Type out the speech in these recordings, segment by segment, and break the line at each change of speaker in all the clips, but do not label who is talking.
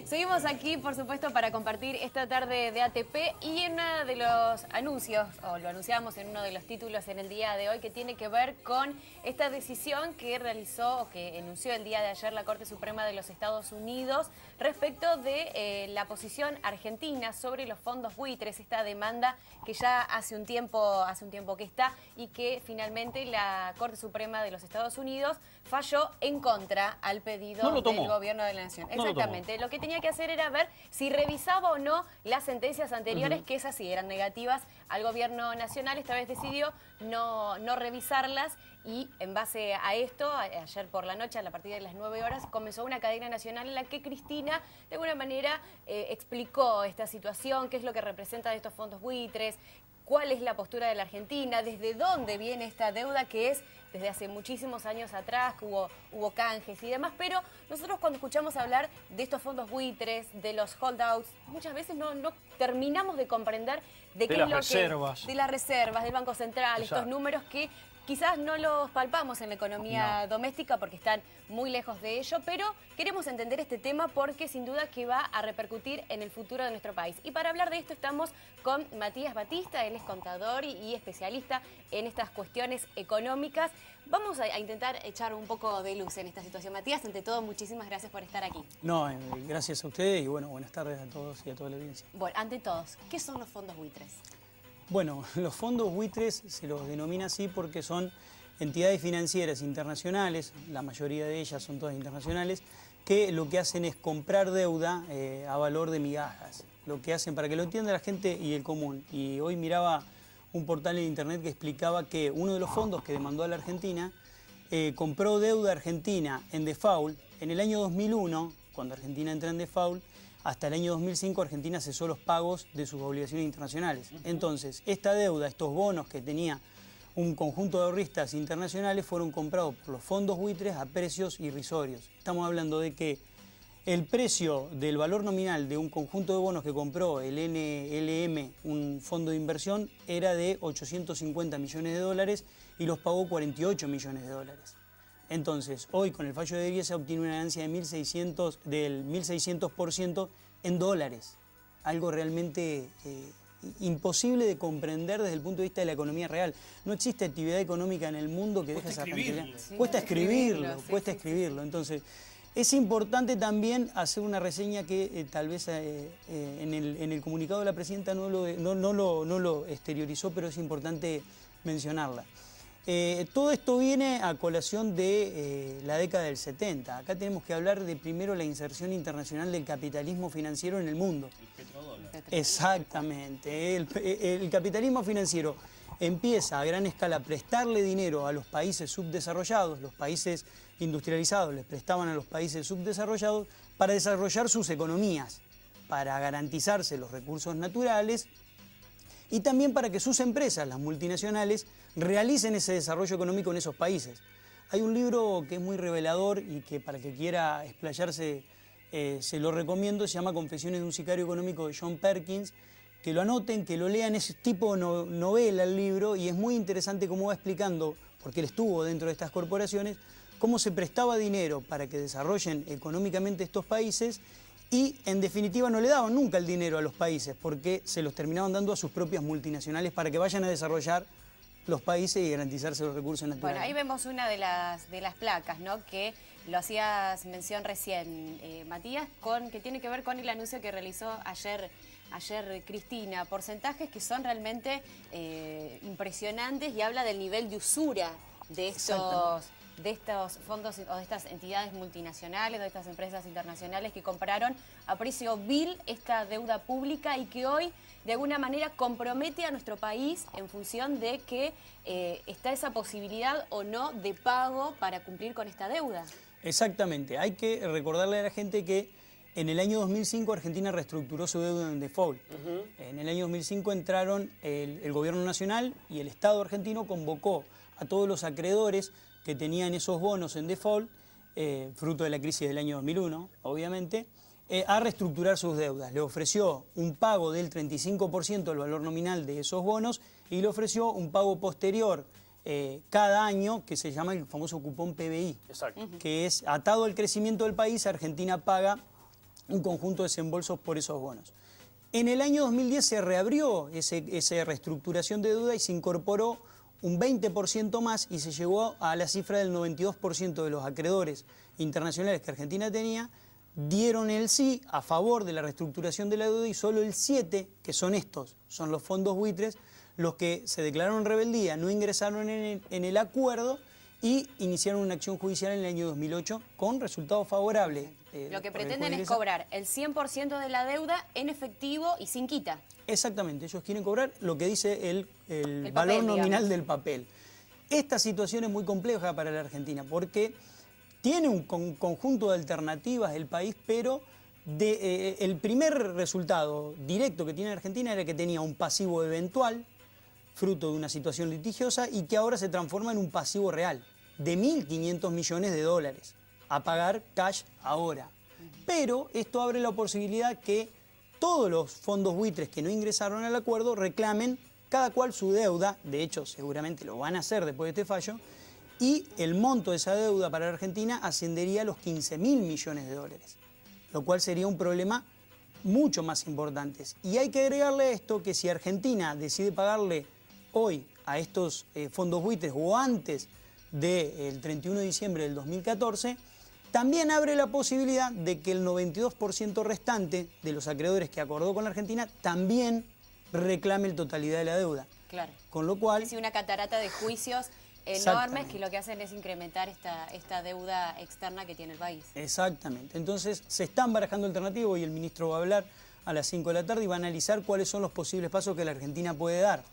Seguimos aquí, por supuesto, para compartir esta tarde de ATP y en uno de los anuncios, o lo anunciamos en uno de los títulos en el día de hoy, que tiene que ver con esta decisión que realizó o que enunció el día de ayer la Corte Suprema de los Estados Unidos respecto de la posición argentina sobre los fondos buitres, esta demanda que ya hace un tiempo que está y que finalmente la Corte Suprema de los Estados Unidos falló en contra al pedido del gobierno de la Nación. Exactamente. Lo que tenía que hacer era ver si revisaba o no las sentencias anteriores, que esas sí eran negativas al gobierno nacional. Esta vez decidió no revisarlas y en base a esto, ayer por la noche, a partir de las 9 horas, comenzó una cadena nacional en la que Cristina, de alguna manera, explicó esta situación, qué es lo que representan estos fondos buitres, cuál es la postura de la Argentina, desde dónde viene esta deuda que es desde hace muchísimos años atrás, que hubo canjes y demás, pero nosotros cuando escuchamos hablar de estos fondos buitres, de los holdouts, muchas veces no terminamos de comprender de qué es lo que... De las reservas, del Banco Central, estos números que quizás no los palpamos en la economía doméstica porque están muy lejos de ello, pero queremos entender este tema porque sin duda que va a repercutir en el futuro de nuestro país. Y para hablar de esto estamos con Matías Batista, él es contador y especialista en estas cuestiones económicas. Vamos a intentar echar un poco de luz en esta situación. Matías, ante todo, muchísimas gracias por estar aquí.
No, gracias a ustedes y bueno, buenas tardes a todos y a toda la audiencia.
Bueno, ante todos, ¿qué son los fondos buitres?
Bueno, los fondos buitres se los denomina así porque son entidades financieras internacionales, la mayoría de ellas son todas internacionales, que lo que hacen es comprar deuda a valor de migajas. Lo que hacen, para que lo entienda la gente y el común, y hoy miraba un portal en internet que explicaba que uno de los fondos que demandó a la Argentina compró deuda argentina en default en el año 2001, cuando Argentina entra en default. Hasta el año 2005 Argentina cesó los pagos de sus obligaciones internacionales. Entonces, esta deuda, estos bonos que tenía un conjunto de ahorristas internacionales fueron comprados por los fondos buitres a precios irrisorios. Estamos hablando de que el precio del valor nominal de un conjunto de bonos que compró el NLM, un fondo de inversión, era de 850 millones de dólares y los pagó 48 millones de dólares. Entonces, hoy con el fallo de Día se obtiene una ganancia de del 1.600% en dólares. Algo realmente imposible de comprender desde el punto de vista de la economía real. No existe actividad económica en el mundo que deje esa cantidad. Cuesta escribirlo. Entonces, es importante también hacer una reseña que tal vez en el comunicado de la presidenta no lo exteriorizó, pero es importante mencionarla. Todo esto viene a colación de la década del 70. Acá tenemos que hablar de primero la inserción internacional del capitalismo financiero en el mundo. El petrodólar. Exactamente. El capitalismo financiero empieza a gran escala a prestarle dinero a los países subdesarrollados. Los países industrializados les prestaban a los países subdesarrollados para desarrollar sus economías, para garantizarse los recursos naturales y también para que sus empresas, las multinacionales, realicen ese desarrollo económico en esos países. Hay un libro que es muy revelador y que para el que quiera explayarse se lo recomiendo, se llama Confesiones de un sicario económico de John Perkins, que lo anoten, que lo lean, es tipo novela el libro y es muy interesante cómo va explicando, porque él estuvo dentro de estas corporaciones, cómo se prestaba dinero para que desarrollen económicamente estos países y en definitiva no le daban nunca el dinero a los países porque se los terminaban dando a sus propias multinacionales para que vayan a desarrollar los países y garantizarse los recursos naturales.
Bueno, ahí vemos una de las placas, ¿no? Que lo hacías mención recién, Matías, que tiene que ver con el anuncio que realizó ayer Cristina. Porcentajes que son realmente impresionantes y habla del nivel de usura de estos fondos o de estas entidades multinacionales, de estas empresas internacionales que compraron a precio vil esta deuda pública y que hoy de alguna manera compromete a nuestro país en función de que está esa posibilidad o no de pago para cumplir con esta deuda.
Exactamente. Hay que recordarle a la gente que en el año 2005 Argentina reestructuró su deuda en default. En el año 2005 entraron el gobierno nacional y el Estado argentino convocó a todos los acreedores que tenían esos bonos en default, fruto de la crisis del año 2001, obviamente, a reestructurar sus deudas. Le ofreció un pago del 35% del valor nominal de esos bonos y le ofreció un pago posterior cada año, que se llama el famoso cupón PBI.
Exacto.
Que es atado al crecimiento del país. Argentina paga un conjunto de desembolsos por esos bonos. En el año 2010 se reabrió esa reestructuración de deuda y se incorporó un 20% más y se llegó a la cifra del 92% de los acreedores internacionales que Argentina tenía, dieron el sí a favor de la reestructuración de la deuda y solo el 7%, que son estos, son los fondos buitres, los que se declararon en rebeldía, no ingresaron en el acuerdo y iniciaron una acción judicial en el año 2008 con resultado favorable.
Lo que pretenden es cobrar el 100% de la deuda en efectivo y sin quita.
Exactamente, ellos quieren cobrar lo que dice el
papel,
valor nominal,
digamos,
del papel. Esta situación es muy compleja para la Argentina porque tiene un conjunto de alternativas el país, pero el primer resultado directo que tiene Argentina era que tenía un pasivo eventual, fruto de una situación litigiosa, y que ahora se transforma en un pasivo real de 1.500 millones de dólares a pagar cash ahora. Pero esto abre la posibilidad que todos los fondos buitres que no ingresaron al acuerdo reclamen cada cual su deuda, de hecho seguramente lo van a hacer después de este fallo, y el monto de esa deuda para la Argentina ascendería a los 15.000 millones de dólares, lo cual sería un problema mucho más importante. Y hay que agregarle a esto que si Argentina decide pagarle hoy a estos fondos buitres o antes del 31 de diciembre del 2014, también abre la posibilidad de que el 92% restante de los acreedores que acordó con la Argentina también reclame la totalidad de la deuda.
Claro.
Con lo cual...
Es una catarata de juicios enormes que lo que hacen es incrementar esta deuda externa que tiene el país.
Exactamente. Entonces se están barajando alternativas y el ministro va a hablar a las 5 de la tarde y va a analizar cuáles son los posibles pasos que la Argentina puede dar.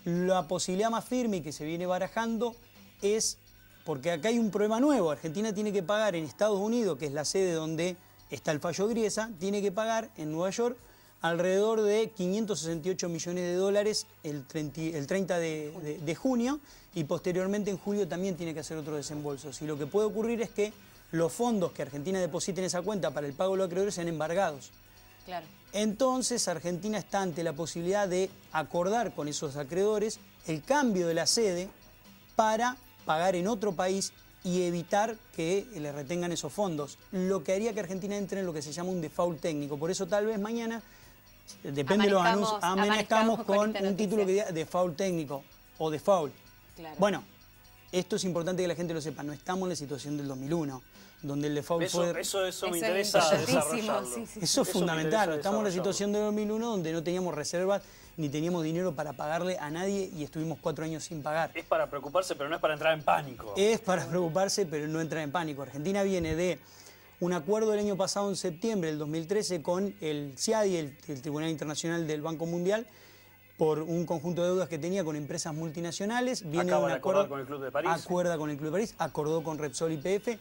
La posibilidad más firme y que se viene barajando es, porque acá hay un problema nuevo, Argentina tiene que pagar en Estados Unidos, que es la sede donde está el fallo Griesa, tiene que pagar en Nueva York alrededor de 568 millones de dólares el 30 de junio y posteriormente en julio también tiene que hacer otros desembolsos. Y lo que puede ocurrir es que los fondos que Argentina deposite en esa cuenta para el pago de los acreedores sean embargados.
Claro.
Entonces Argentina está ante la posibilidad de acordar con esos acreedores el cambio de la sede para pagar en otro país y evitar que le retengan esos fondos, lo que haría que Argentina entre en lo que se llama un default técnico. Por eso tal vez mañana, depende de los anuncios, amanezcamos con un título que diga default técnico o default.
Claro.
Bueno, esto es importante que la gente lo sepa, no estamos en la situación del 2001, donde el default fue...
Eso me interesa desarrollarlo.
Sí.
Eso es fundamental, estamos en la situación del 2001 donde no teníamos reservas ni teníamos dinero para pagarle a nadie y estuvimos 4 años sin pagar.
Es para preocuparse, pero no es para entrar en pánico.
Es para preocuparse, pero no entrar en pánico. Argentina viene de un acuerdo del año pasado, en septiembre del 2013, con el CIADI, el Tribunal Internacional del Banco Mundial, por un conjunto de deudas que tenía con empresas multinacionales. Viene
Acaba
un
de
acuerdo,
acordar con el Club de París.
Acuerda con el Club de París, acordó con Repsol y YPF.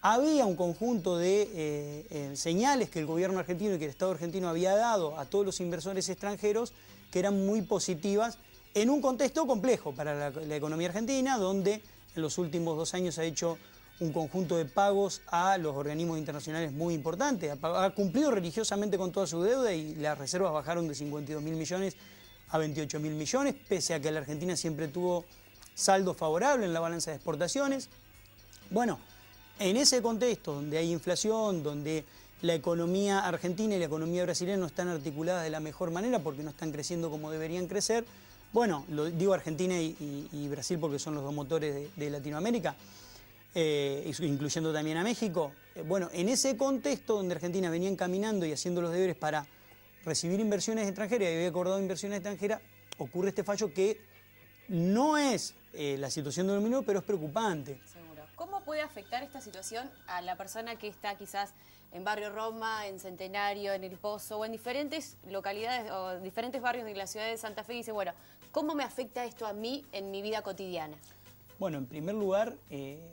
Había un conjunto de señales que el gobierno argentino y que el Estado argentino había dado a todos los inversores extranjeros que eran muy positivas en un contexto complejo para la economía argentina, donde en los últimos 2 años ha hecho un conjunto de pagos a los organismos internacionales muy importantes. Ha cumplido religiosamente con toda su deuda y las reservas bajaron de 52.000 millones a 28.000 millones, pese a que la Argentina siempre tuvo saldo favorable en la balanza de exportaciones. Bueno, en ese contexto donde hay inflación, donde la economía argentina y la economía brasileña no están articuladas de la mejor manera porque no están creciendo como deberían crecer, bueno, lo digo Argentina y Brasil porque son los dos motores de Latinoamérica, incluyendo también a México. Bueno, en ese contexto donde Argentina venía encaminando y haciendo los deberes para recibir inversiones extranjeras y había acordado inversiones extranjeras, ocurre este fallo que no es la situación del dominio, pero es preocupante.
Seguro. ¿Cómo puede afectar esta situación a la persona que está quizás en Barrio Roma, en Centenario, en El Pozo o en diferentes localidades o diferentes barrios de la ciudad de Santa Fe y dice, bueno, ¿cómo me afecta esto a mí en mi vida cotidiana?
Bueno, en primer lugar,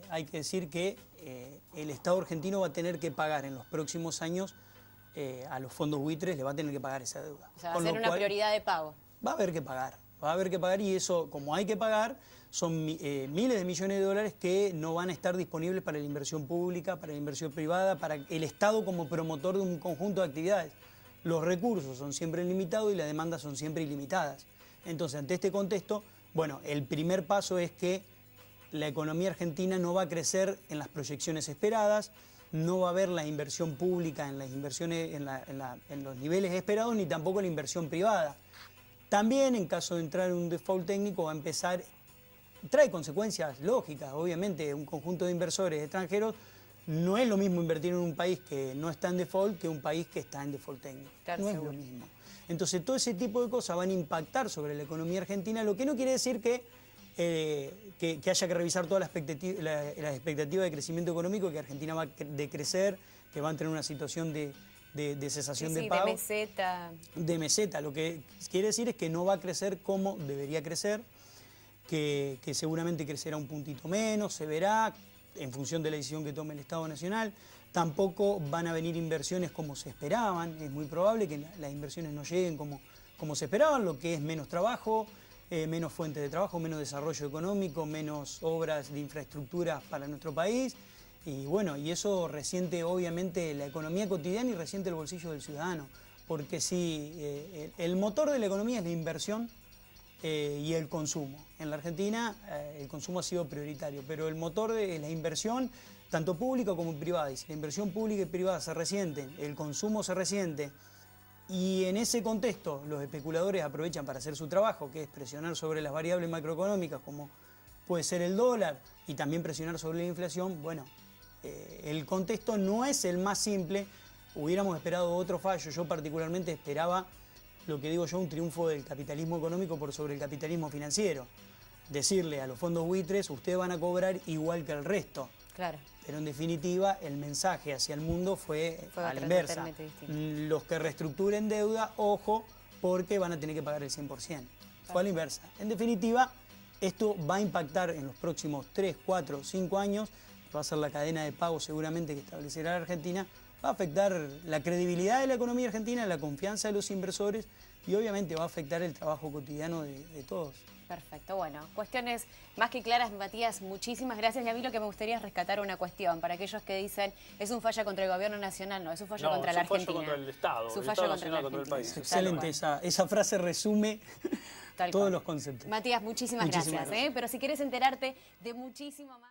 hay que decir que el Estado argentino va a tener que pagar en los próximos años a los fondos buitres, le va a tener que pagar esa deuda.
O sea, va a ser una prioridad de pago.
Va a haber que pagar y eso, como hay que pagar, son miles de millones de dólares que no van a estar disponibles para la inversión pública, para la inversión privada, para el Estado como promotor de un conjunto de actividades. Los recursos son siempre limitados y las demandas son siempre ilimitadas. Entonces, ante este contexto, bueno, el primer paso es que la economía argentina no va a crecer en las proyecciones esperadas, no va a haber la inversión pública en las inversiones, en los niveles esperados, ni tampoco la inversión privada. También, en caso de entrar en un default técnico, va a empezar, trae consecuencias lógicas, obviamente, un conjunto de inversores extranjeros. No es lo mismo invertir en un país que no está en default que un país que está en default técnico. No es lo mismo. Entonces, todo ese tipo de cosas van a impactar sobre la economía argentina, lo que no quiere decir que haya que revisar todas las expectativas de crecimiento económico, que Argentina va a decrecer, que va a tener una situación de cesación de pago.
De meseta.
De meseta. Lo que quiere decir es que no va a crecer como debería crecer, que seguramente crecerá un puntito menos, se verá en función de la decisión que tome el Estado Nacional. Tampoco van a venir inversiones como se esperaban, es muy probable que las inversiones no lleguen como se esperaban, lo que es menos trabajo, menos fuentes de trabajo, menos desarrollo económico, menos obras de infraestructura para nuestro país. Y bueno, y eso resiente obviamente la economía cotidiana y resiente el bolsillo del ciudadano, porque si el motor de la economía es la inversión y el consumo. En la Argentina el consumo ha sido prioritario, pero el motor es la inversión, tanto pública como privada. Y si la inversión pública y privada se resienten, el consumo se resiente, y en ese contexto los especuladores aprovechan para hacer su trabajo, que es presionar sobre las variables macroeconómicas, como puede ser el dólar, y también presionar sobre la inflación, bueno, el contexto no es el más simple. Hubiéramos esperado otro fallo. Yo particularmente esperaba, lo que digo yo, un triunfo del capitalismo económico por sobre el capitalismo financiero. Decirle a los fondos buitres, ustedes van a cobrar igual que el resto.
Claro.
Pero en definitiva, el mensaje hacia el mundo fue a la inversa. Los que reestructuren deuda, ojo, porque van a tener que pagar el 100%. Fue a la inversa. En definitiva, esto va a impactar en los próximos 3, 4, 5 años, va a ser la cadena de pago seguramente que establecerá la Argentina, va a afectar la credibilidad de la economía argentina, la confianza de los inversores y obviamente va a afectar el trabajo cotidiano de todos.
Perfecto, bueno, cuestiones más que claras, Matías, muchísimas gracias. Y a mí lo que me gustaría es rescatar una cuestión para aquellos que dicen es un fallo contra el gobierno nacional, no, es un fallo contra la Argentina.
Es un fallo contra el Estado,
es un
el
fallo
Estado
contra
nacional, contra el país.
Excelente, esa frase resume todos los conceptos.
Matías, muchísimas gracias. Pero si quieres enterarte de muchísimo más...